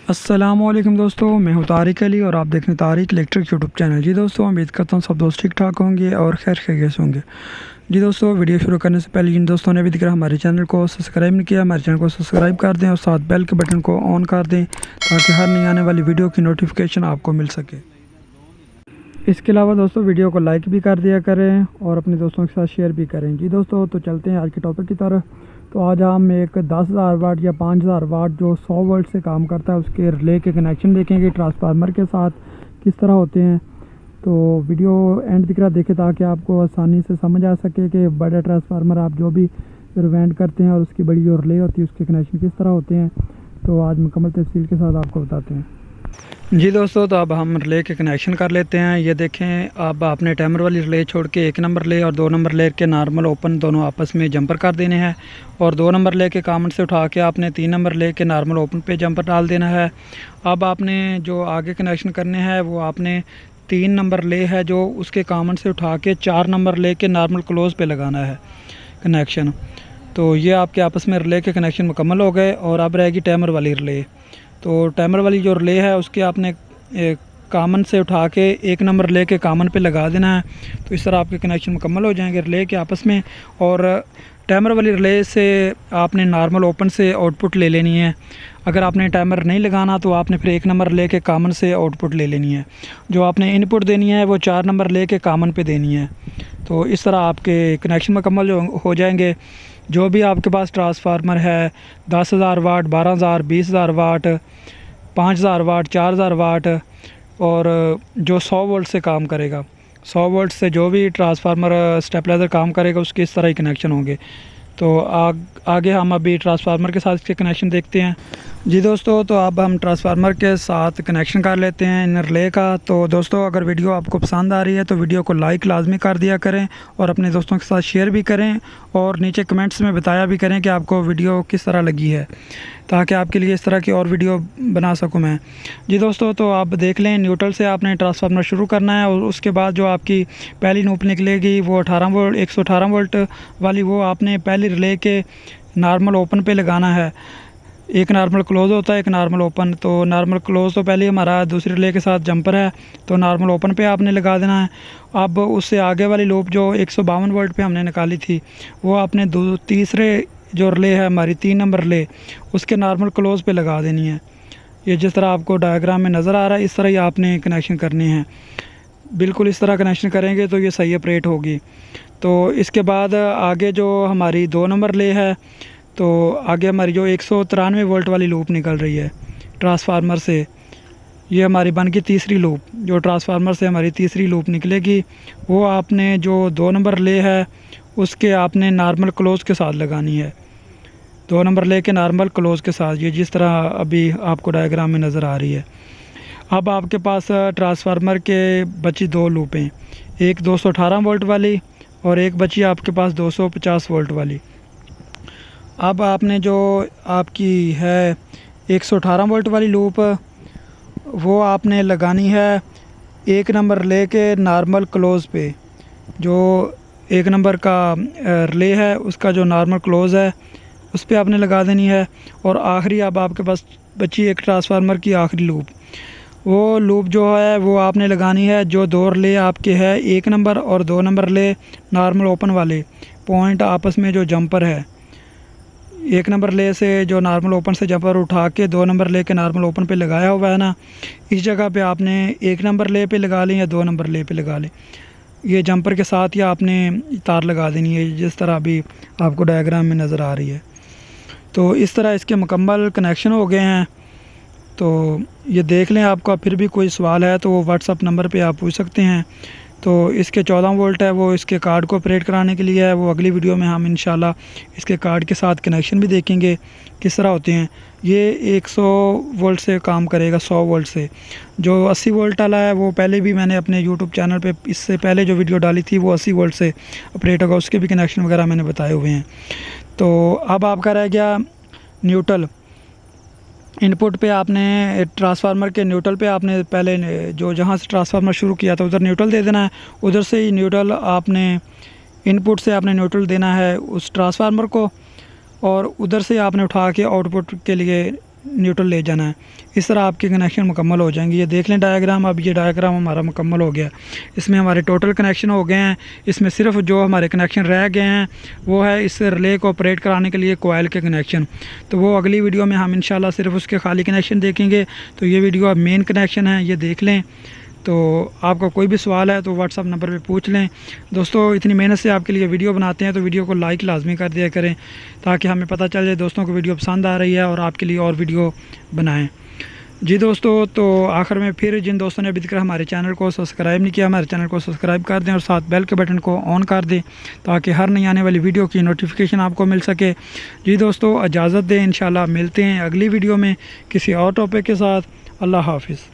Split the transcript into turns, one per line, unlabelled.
अस्सलामुअलैकुम दोस्तों, मैं हूं तारिक अली और आप देख रहे हैं तारिक इलेक्ट्रिक यूट्यूब चैनल। जी दोस्तों, उम्मीद करता हूं सब दोस्त ठीक ठाक होंगे और खैर खैरियत से होंगे। जी दोस्तों, वीडियो शुरू करने से पहले जिन दोस्तों ने अभी तक हमारे चैनल को सब्सक्राइब नहीं किया, हमारे चैनल को सब्सक्राइब कर दें और साथ बेल के बटन को ऑन कर दें ताकि हर नई आने वाली वीडियो की नोटिफिकेशन आपको मिल सके। इसके अलावा दोस्तों वीडियो को लाइक भी कर दिया करें और अपने दोस्तों के साथ शेयर भी करें। जी दोस्तों, तो चलते हैं आज के टॉपिक की तरफ। तो आज हम एक 10,000 वाट या 5,000 वाट जो 100 वोल्ट से काम करता है उसके रिले के कनेक्शन देखेंगे ट्रांसफार्मर के साथ किस तरह होते हैं। तो वीडियो एंड तक देखें ताकि आपको आसानी से समझ आ सके कि बड़ा ट्रांसफार्मर आप जो भी रिवेंड करते हैं और उसकी बड़ी जो रिले होती है उसके कनेक्शन किस तरह होते हैं। तो आज मुकम्मल तफसील के साथ आपको बताते हैं। जी दोस्तों, तो अब हम रिले के कनेक्शन कर लेते हैं। ये देखें, अब आपने टाइमर वाली रिले छोड़ के 1 नंबर रिले और 2 नंबर रिले के नॉर्मल ओपन दोनों आपस में जंपर कर देने हैं और 2 नंबर रिले के कॉमन से उठा के आपने 3 नंबर रिले के नॉर्मल ओपन पे जंपर डाल देना है। अब आपने जो आगे कनेक्शन करने हैं वो आपने 3 नंबर रिले है जो उसके कॉमन से उठा के 4 नंबर रिले के नॉर्मल क्लोज पे लगाना है कनेक्शन। तो ये आपके आपस में रिले के कनेक्शन मुकम्मल हो गए और अब रहेगी टाइमर वाली रिले। तो टाइमर वाली जो रिले है उसके आपने कॉमन से उठा के 1 नंबर रिले के कॉमन पे लगा देना है। तो इस तरह आपके कनेक्शन मुकम्मल हो जाएंगे रिले के आपस में। और टाइमर वाली रिले से आपने नॉर्मल ओपन से आउटपुट ले लेनी है। अगर आपने टाइमर नहीं लगाना तो आपने फिर 1 नंबर रिले के कॉमन से आउटपुट ले लेनी है। जो आपने इनपुट देनी है वो 4 नंबर रिले के कॉमन पे देनी है। तो इस तरह आपके कनेक्शन मुकम्मल हो जाएंगे। जो भी आपके पास ट्रांसफार्मर है 10,000 वाट, 12,000, 20,000 वाट, 5,000 वाट, 4,000 वाट और जो 100 वोल्ट से काम करेगा, 100 वोल्ट से जो भी ट्रांसफार्मर स्टेबलाइज़र काम करेगा उसके इस तरह ही कनेक्शन होंगे। तो आगे हम अभी ट्रांसफार्मर के साथ इसके कनेक्शन देखते हैं। जी दोस्तों, तो अब हम ट्रांसफार्मर के साथ कनेक्शन कर लेते हैं इन रिले का। तो दोस्तों, अगर वीडियो आपको पसंद आ रही है तो वीडियो को लाइक लाजमी कर दिया करें और अपने दोस्तों के साथ शेयर भी करें और नीचे कमेंट्स में बताया भी करें कि आपको वीडियो किस तरह लगी है ताकि आपके लिए इस तरह की और वीडियो बना सकूं मैं। जी दोस्तों, तो आप देख लें, न्यूट्रल से आपने ट्रांसफार्मर शुरू करना है और उसके बाद जो आपकी पहली नूप निकलेगी वो 18 वोल्ट 118 वोल्ट वाली वो आपने पहली रिले के नॉर्मल ओपन पे लगाना है। एक नॉर्मल क्लोज़ होता है, एक नॉर्मल ओपन। तो नॉर्मल क्लोज़ तो पहले हमारा दूसरी रिले के साथ जंपर है तो नॉर्मल ओपन पे आपने लगा देना है। अब उससे आगे वाली लूप जो 152 वोल्ट पे हमने निकाली थी वो आपने तीसरे जो रिले है हमारी 3 नंबर रिले उसके नॉर्मल क्लोज़ पे लगा देनी है। ये जिस तरह आपको डायग्राम में नज़र आ रहा है इस तरह ही आपने कनेक्शन करने हैं। बिल्कुल इस तरह कनेक्शन करेंगे तो ये सही ऑपरेट होगी। तो इसके बाद आगे जो हमारी 2 नंबर रिले है तो आगे हमारी जो 193 वोल्ट वाली लूप निकल रही है ट्रांसफार्मर से, ये हमारी बन की तीसरी लूप। जो ट्रांसफार्मर से हमारी तीसरी लूप निकलेगी वो आपने जो 2 नंबर रिले है उसके आपने नॉर्मल क्लोज़ के साथ लगानी है। 2 नंबर रिले के नॉर्मल क्लोज़ के साथ, ये जिस तरह अभी आपको डायग्राम में नज़र आ रही है। अब आपके पास ट्रांसफार्मर के बची 2 लूपें, एक 218 वोल्ट वाली और एक बची आपके पास 250 वोल्ट वाली। अब आपने जो आपकी है 118 वोल्ट वाली लूप वो आपने लगानी है 1 नंबर रिले के नॉर्मल क्लोज़ पे। जो 1 नंबर का रिले है उसका जो नॉर्मल क्लोज़ है उस पर आपने लगा देनी है। और आखिरी अब आपके पास बची एक ट्रांसफार्मर की आखिरी लूप, वो लूप जो है वो आपने लगानी है जो 2 रिले आपके है 1 नंबर और 2 नंबर रिले नॉर्मल ओपन वाले पॉइंट आपस में जो जंपर है। 1 नंबर रिले से जो नॉर्मल ओपन से जंपर उठा के 2 नंबर रिले के नॉर्मल ओपन पे लगाया हुआ है ना, इस जगह पे आपने 1 नंबर रिले पे लगा लें या 2 नंबर रिले पे लगा लें। ये जंपर के साथ ही आपने तार लगा देनी है जिस तरह अभी आपको डायग्राम में नज़र आ रही है। तो इस तरह इसके मुकम्मल कनेक्शन हो गए हैं। तो ये देख लें, आपका फिर भी कोई सवाल है तो वो व्हाट्सअप नंबर पे आप पूछ सकते हैं। तो इसके 14 वोल्ट है वो इसके कार्ड को ऑपरेट कराने के लिए है। वो अगली वीडियो में हम इंशाल्लाह इसके कार्ड के साथ कनेक्शन भी देखेंगे किस तरह होते हैं। ये 100 वोल्ट से काम करेगा, 100 वोल्ट से। जो 80 वोल्ट वाला है वो पहले भी मैंने अपने यूट्यूब चैनल पे इससे पहले जो वीडियो डाली थी वो 80 वोल्ट से ऑपरेट होगा, उसके भी कनेक्शन वगैरह मैंने बताए हुए हैं। तो अब आपका रह गया न्यूट्रल। इनपुट पे आपने ट्रांसफार्मर के न्यूट्रल पे आपने पहले जो जहाँ से ट्रांसफार्मर शुरू किया था उधर न्यूट्रल दे देना है। उधर से ही न्यूट्रल आपने इनपुट से आपने न्यूट्रल देना है उस ट्रांसफार्मर को और उधर से आपने उठा के आउटपुट के लिए न्यूट्रल ले जाना है। इस तरह आपके कनेक्शन मुकम्मल हो जाएंगे। ये देख लें डायग्राम, अब ये डायग्राम हमारा मुकम्मल हो गया। इसमें हमारे टोटल कनेक्शन हो गए हैं। इसमें सिर्फ जो हमारे कनेक्शन रह गए हैं वो है इस रिले को ऑपरेट कराने के लिए कोयल के कनेक्शन। तो वो अगली वीडियो में हम इंशाल्लाह सिर्फ उसके खाली कनेक्शन देखेंगे। तो ये वीडियो अब मेन कनेक्शन है, ये देख लें। तो आपका कोई भी सवाल है तो व्हाट्सअप नंबर पे पूछ लें। दोस्तों इतनी मेहनत से आपके लिए वीडियो बनाते हैं तो वीडियो को लाइक लाजमी कर दिया करें, ताकि हमें पता चल जाए दोस्तों को वीडियो पसंद आ रही है और आपके लिए और वीडियो बनाएं। जी दोस्तों, तो आखिर में फिर जिन दोस्तों ने अभी तक हमारे चैनल को सब्सक्राइब नहीं किया, हमारे चैनल को सब्सक्राइब कर दें और साथ बेल के बटन को ऑन कर दें, ताकि हर नई आने वाली वीडियो की नोटिफिकेशन आपको मिल सके। जी दोस्तों, इजाज़त दें, इंशाल्लाह मिलते हैं अगली वीडियो में किसी और टॉपिक के साथ। अल्लाह हाफिज़।